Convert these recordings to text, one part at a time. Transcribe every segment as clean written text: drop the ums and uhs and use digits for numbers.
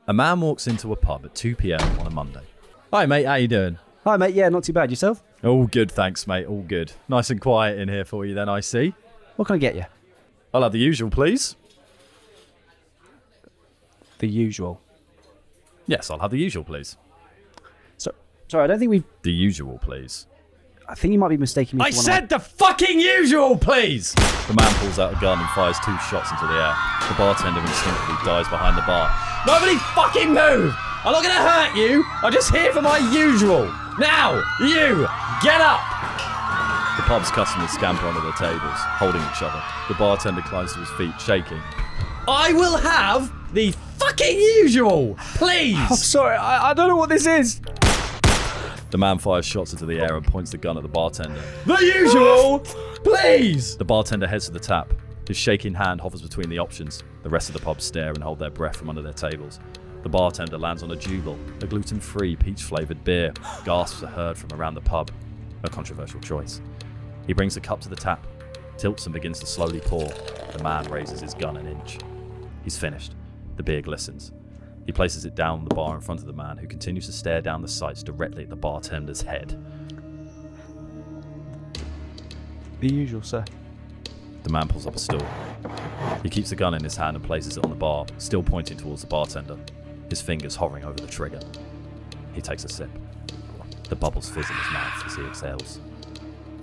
A man walks into a pub at 2 p.m. on a Monday. Hi mate, how you doing? Hi mate, yeah, not too bad. Yourself? All good, thanks mate, all good. Nice and quiet in here for you then, I see. What can I get you? I'll have the usual, please. The usual. Yes, I'll have the usual, please. Sorry, I don't think we've... The usual, please. I think you might be mistaking me I for one said the fucking usual, please! The man pulls out a gun and fires 2 shots into the air. The bartender instinctively dives behind the bar. Nobody fucking move! I'm not gonna hurt you! I'm just here for my usual! Now, you, get up! The pub's customers scamper onto their tables, holding each other. The bartender climbs to his feet, shaking. I will have the fucking usual, please! I'm sorry, I don't know what this is. The man fires shots into the air and points the gun at the bartender. The usual, please! The bartender heads to the tap. His shaking hand hovers between the options. The rest of the pub stare and hold their breath from under their tables. The bartender lands on a Jubal, a gluten-free, peach-flavoured beer. Gasps are heard from around the pub. A controversial choice. He brings the cup to the tap, tilts and begins to slowly pour. The man raises his gun an inch. He's finished. The beer glistens. He places it down the bar in front of the man, who continues to stare down the sights directly at the bartender's head. The usual, sir. The man pulls up a stool. He keeps the gun in his hand and places it on the bar, still pointing towards the bartender, his fingers hovering over the trigger. He takes a sip. The bubbles fizz in his mouth as he exhales.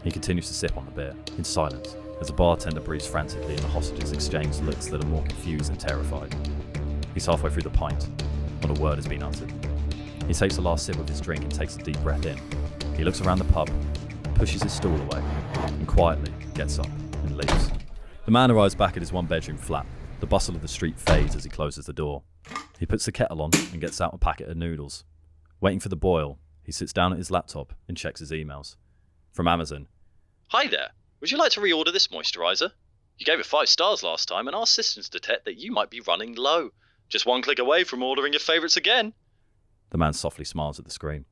He continues to sip on the beer, in silence, as the bartender breathes frantically and the hostages exchange looks that are more confused and terrified. He's halfway through the pint. Not a word has been uttered. He takes the last sip of his drink and takes a deep breath in. He looks around the pub, pushes his stool away, and quietly gets up and leaves. The man arrives back at his one-bedroom flat. The bustle of the street fades as he closes the door. He puts the kettle on and gets out a packet of noodles. Waiting for the boil, he sits down at his laptop and checks his emails. From Amazon. Hi there. Would you like to reorder this moisturiser? You gave it 5 stars last time and our systems detect that you might be running low. Just 1 click away from ordering your favourites again. The man softly smiles at the screen.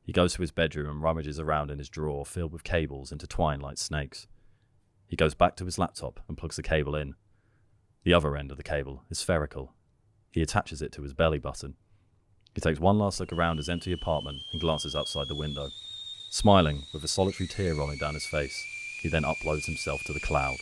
He goes to his bedroom and rummages around in his drawer filled with cables intertwined like snakes. He goes back to his laptop and plugs the cable in. The other end of the cable is spherical. He attaches it to his belly button. He takes one last look around his empty apartment and glances outside the window. Smiling, with a solitary tear rolling down his face, he then uploads himself to the cloud.